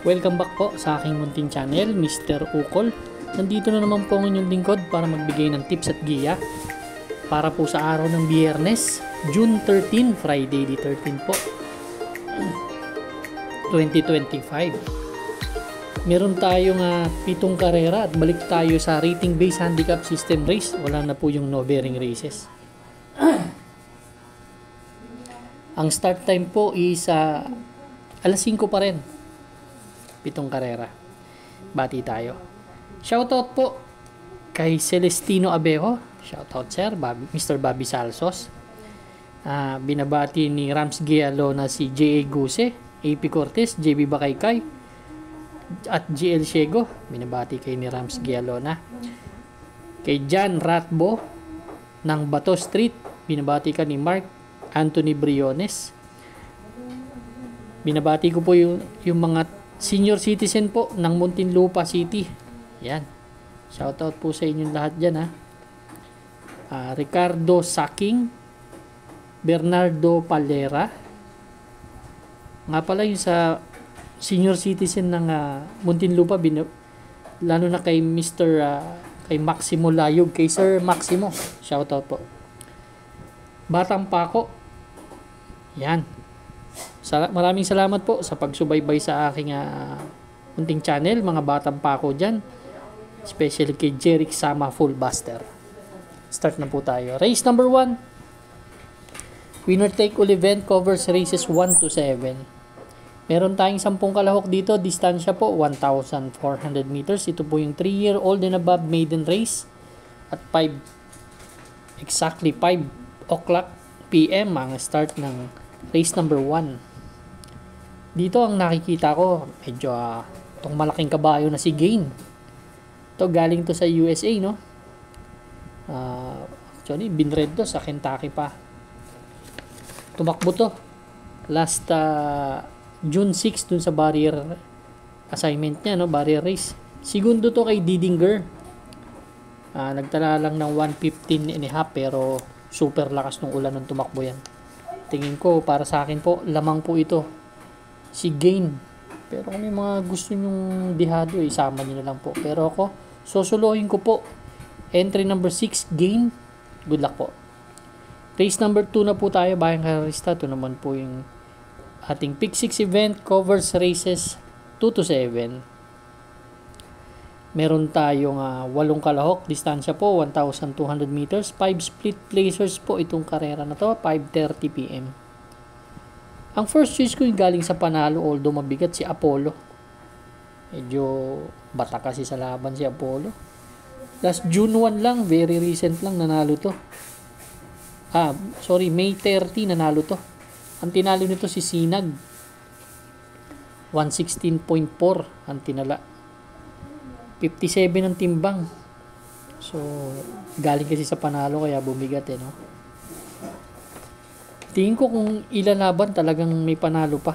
Welcome back po sa aking munting channel, Mr. Ukol. Nandito na naman po ang inyong lingkod para magbigay ng tips at giya para po sa araw ng Biyernes, June 13, Friday the 13 po, 2025. Meron tayong 7 karera at balik tayo sa rating-based handicap system race. Wala na po yung no bearing races. Ang start time po is alas 5 pa rin. 7 karera. Bati tayo. Shoutout po kay Celestino Abejo. Shoutout sir, Mr. Bobby Salsos. Binabati ni Rams Gialo na si J.A. Guse, AP Cortez, JB Bakaykay, at GL Shego. Binabati kay ni Rams Gialo na. Kay John Ratbo ng Bato Street. Binabati ka ni Mark Anthony Briones. Binabati ko po yung mga senior citizen po ng Muntinlupa City. Yan. Shoutout po sa inyong lahat dyan Ricardo Saking, Bernardo Palera. Nga pala yung sa senior citizen ng Muntinlupa, lalo na kay Mr. Kay Maximo Layog, kay Sir Maximo. Shoutout po. Batang Pako. Yan. Maraming salamat po sa pagsubaybay sa aking munting channel, mga batang Pako dyan. Especially kay Jeric Sama Fullbuster. Start na po tayo. Race number 1. Winner take all event covers races 1 to 7. Meron tayong 10 kalahok dito. Distansya po 1,400 meters. Ito po yung 3-year-old and above maiden race. At exactly 5 o'clock PM ang start ng race number 1. Dito ang nakikita ko, medyo itong malaking kabayo na si Gain. Ito galing to sa USA, no? Actually, binred to sa Kentucky pa. Tumakbo to. Last June 6 dun sa barrier assignment niya, no? Barrier race. Segundo to kay Didinger. Nagtala lang ng 1:15 and a half pero super lakas ng ulan nung tumakbo yan. Tingin ko, para sa akin po, lamang po ito. Si Gain. Pero kung may mga gusto nyong dihado, isama nyo na lang po. Pero ako, susuluhin ko po. Entry number 6, Gain. Good luck po. Race number 2 na po tayo, Bayang Karista. Ito naman po yung ating Pick 6 event. Covers races 2 to 7. Meron tayong 8 kalahok. Distansya po, 1,200 meters. 5 split placers po itong karera na to. 5:30 PM. Ang first choice ko yung galing sa panalo, although mabigat, si Apollo. Medyo bata kasi sa laban si Apollo. Last June 1 lang, very recent lang nanalo to. May 30 nanalo to. Ang tinalo nito si Sinag. 116.4 ang tinala. 57 ang timbang. So, galing kasi sa panalo kaya bumigat no. Tingin ko kung ilalaban talagang may panalo pa.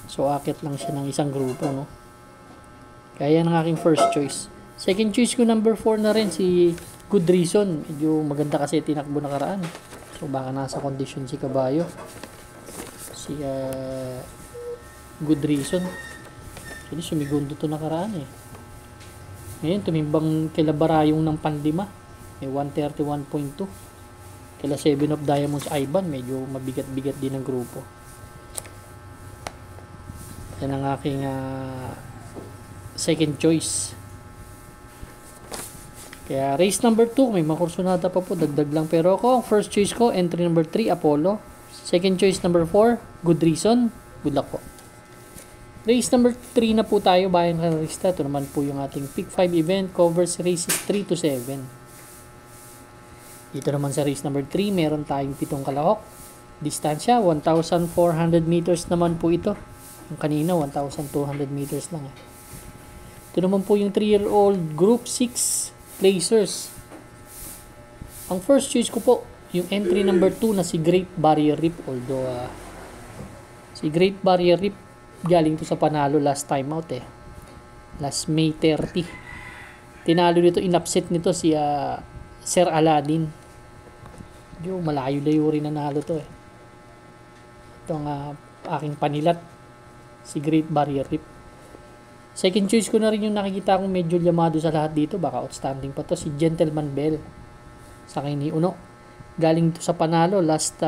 So, akit lang siya ng isang grupo, no. Kaya yan ang aking first choice. Second choice ko number 4 na rin, si Good Reason. Medyo maganda kasi tinakbo na karaan. So, baka nasa condition si Kabayo. Si Good Reason. Actually, sumigundo to na karaan Ngayon, tumimbang kila Barayong ng Panlima. May 131.2. Kila 7 of Diamonds Ivan. Medyo mabigat-bigat din ang grupo. Yan ang aking second choice. Kaya race number 2. May makursunada pa po. Dagdag lang. Pero ako, first choice ko, entry number 3, Apollo. Second choice number 4, Good Reason. Good luck po. Race number 3 na po tayo, Bayan Karista. Ito naman po yung ating Pick 5 event. Covers races 3 to 7. Dito naman sa race number 3, meron tayong 7 kalahok. Distansya, 1,400 meters naman po ito. Yung kanina, 1,200 meters lang. Ito naman po yung 3-year-old Group 6 placers. Ang first choice ko po, yung entry number 2 na si Great Barrier Reef. Although, si Great Barrier Reef, galing to sa panalo last time out last May 30. Tinalo nito, in-upset nito si Sir Aladdin. Yung malayo-layo rin nanalo to Itong aking panilat, si Great Barrier Reef. Second choice ko na rin yung nakikita kong medyo llamado sa lahat dito. Baka outstanding pa to. Si Gentleman Bell. Sa akin ni Uno. Galing to sa panalo last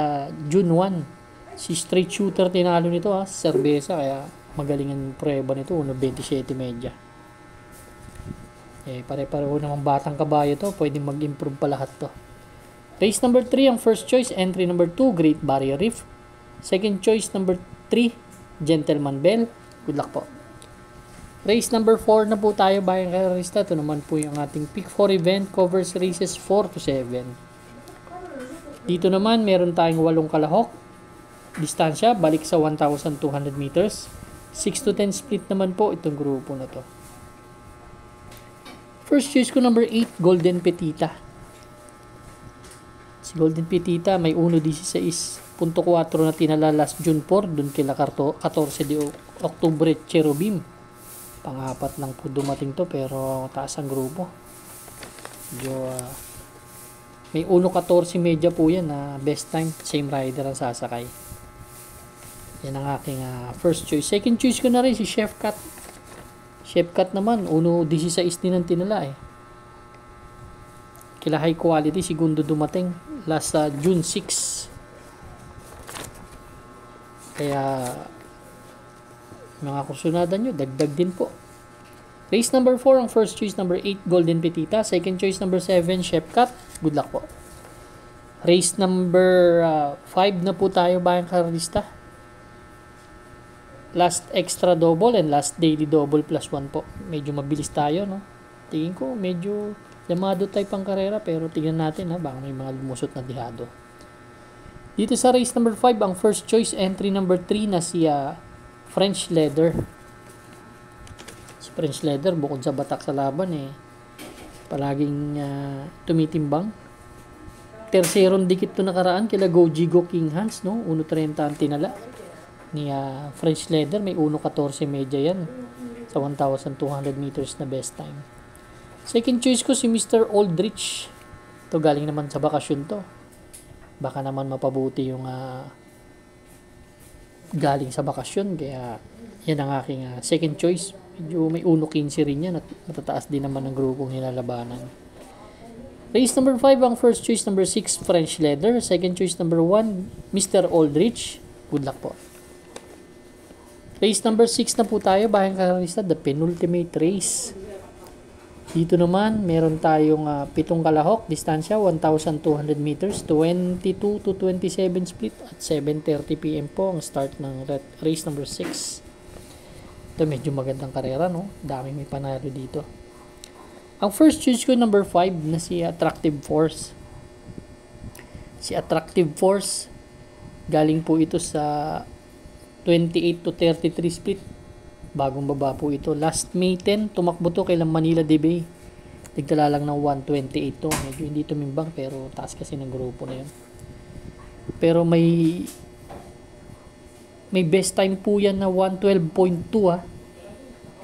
June 1. Si straight shooter tinalo nito Cerveza. Kaya magaling ang prueba nito. 1.27 media. Pare-pareho namang batang kabayo to. Pwede mag-improve pa lahat to. Race number 3 ang first choice. Entry number 2, Great Barrier Reef. Second choice number 3, Gentleman Bell. Good luck po. Race number 4 na po tayo, bayang karista. Ito naman po yung ating pick 4 event. Covers races 4 to 7. Dito naman, meron tayong 8 kalahok. Distansya, balik sa 1,200 meters. 6 to 10 split naman po itong grupo na to. First choice ko number 8, Golden Petita. Si Golden Petita may 1.16.4 na tinala last June 4 dun kila 14 de Octubre Cherubim. Pang-apat lang po dumating to pero taas ang grupo. Medyo may 1.14 media po yan na best time. Same rider ang sasakay. Yan ang aking first choice. Second choice ko na rin si Chef Cat. Chef Cat naman 1.16 din ang tinala Kila high quality segundo dumating last June 6. Kaya mga kursunada nyo, dagdag din po. Race number 4 ang first choice number 8, Golden Petita. Second choice number 7, Chef Cat. Good luck po. Race number 5 na po tayo, bayang karista. Last extra double and last daily double plus 1 po. Medyo mabilis tayo, no? Tingin ko medyo llamado type ang karera, pero tingnan natin baka may mga lumusot na dihado. Dito sa race number 5, ang first choice entry number 3 na si French Leather. Si French Leather bukod sa batak sa laban palaging tumitimbang. Tercerong dikit to nakaraan kila Gojigo King Hans, no? 1.30 ang tinala ni French Leather. May 1.14 media yan sa 1,200 meters na best time. Second choice ko si Mr. Aldrich. Ito galing naman sa bakasyon to. Baka naman mapabuti yung galing sa bakasyon. Kaya yan ang aking second choice. Medyo may 1.15 rin yan at matataas din naman ang grupong nilalabanan. Race number 5 ang first choice number 6 French Leather. Second choice number 1 Mr. Aldrich. Good luck po. Race number 6 na po tayo, bayang karista, the penultimate race. Dito naman, meron tayong 7 kalahok, distansya 1,200 meters, 22 to 27 split at 7:30 PM po ang start ng race number 6. Ito medyo magandang karera, no? Dami may panalo dito. Ang first choice ko number 5 na si Attractive Force. Si Attractive Force, galing po ito sa 28 to 33 split. Bagong baba po ito. Last May 10, tumakbo to kailang Manila de Bay. Nagdala lang ng 128 to. Medyo hindi tumimbang pero taas kasi ng grupo na yun. Pero may best time po yan na 112.2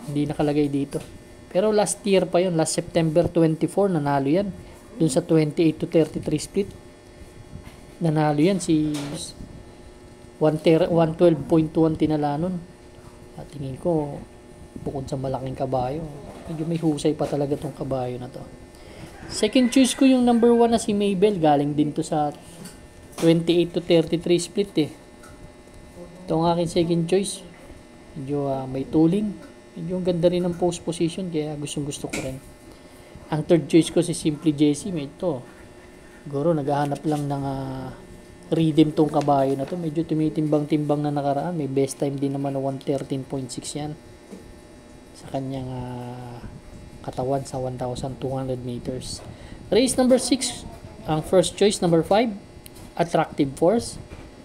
Hindi nakalagay dito. Pero last year pa yun. Last September 24 nanalo yan. Dun sa 28 to 33 split. Nanalo yan si 112.1 tinala nun. At tingin ko, bukod sa malaking kabayo, medyo may husay pa talaga tong kabayo na to. Second choice ko yung number 1 na si Mabel. Galing din to sa 28 to 33 split Ito ang aking second choice. Medyo may tooling. Medyo ganda rin ang post position kaya gustong gusto ko rin. Ang third choice ko si Simply Jesse. Ito, siguro naghahanap lang ng redeem tong kabayo na to. Medyo tumitimbang-timbang na nakaraan. May best time din naman na 113.6 yan sa kanyang katawan sa 1,200 meters. Race number 6 ang first choice number 5 Attractive Force.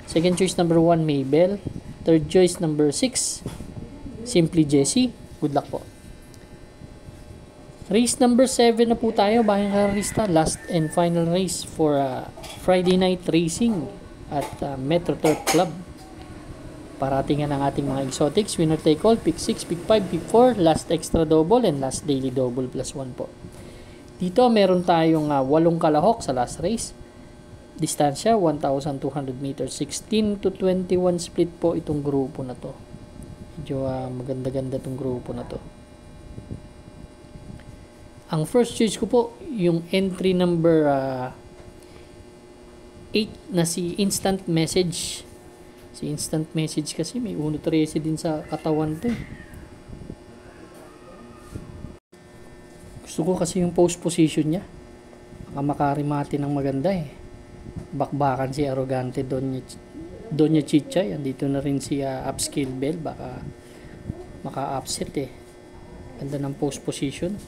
Second choice number 1 Mabel. Third choice number 6 Simply Jesse. Good luck po. Race number 7 na po tayo, bayang karista. Last and final race for Friday night racing at Metro Turf Club. Paratingan ang ating mga exotics. Winner take all, pick 6, pick 5, pick 4, last extra double and last daily double plus 1 po. Dito meron tayong 8 kalahok sa last race. Distansya 1,200 meters, 16 to 21 split po itong grupo na to. Medyo maganda-ganda itong grupo na to. Ang first choice ko po, yung entry number 8 na si Instant Message. Si Instant Message kasi may 1.13 din sa katawan to. Gusto ko kasi yung post position niya. Baka makarimati ng maganda eh. Bakbakan si Arrogante Donya Chichay. Andito na rin si Upscale Bell. Baka maka-upset eh. Ganda ng post position.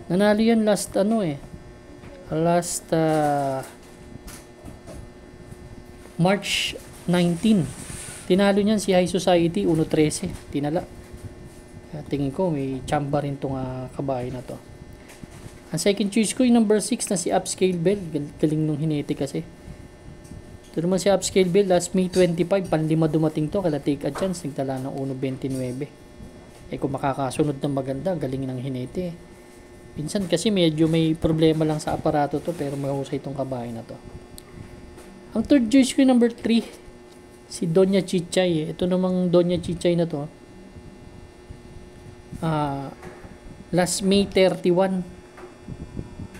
Nanalo yan last March 19. Tinalo niyan si High Society 1.13. Tinala. Tingin ko may chamba rin tong kabahay na to. Ang second choice ko yung number 6 na si Upscale Bell. Galing nung hinete kasi. Ito naman si Upscale Bell last May 25. Panlima dumating to. Kala Take a Chance. Nagtala ng 1.29. Kung makakasunod ng maganda, galing ng hinete. Minsan kasi medyo may problema lang sa aparato to, pero mahusay itong kabahay na to. Ang third choice ko yung number 3, si Donya Chichay. Ito namang Donya Chichay na to. Last May 31.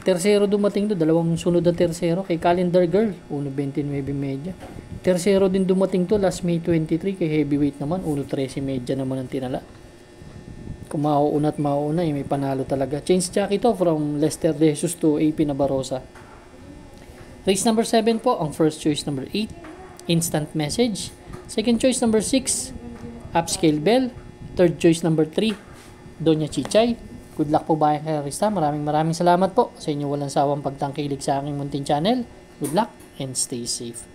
Tersero dumating to, dalawang sunod na tersero kay Calendar Girl, 1.29 medya. Tersero din dumating to last May 23 kay Heavyweight naman, 1.13 medya naman ang tinala. Kung mauuna at mauuna, may panalo talaga. Change jockey to from Lester De Jesus to AP Nabarosa. Race number 7 po, ang first choice number 8, Instant Message. Second choice number 6, Upscale Bell. Third choice number 3, Donya Chichay. Good luck po bayan kay Rista. Maraming salamat po sa inyo walang sawang pagtangkilik sa aking munting channel. Good luck and stay safe.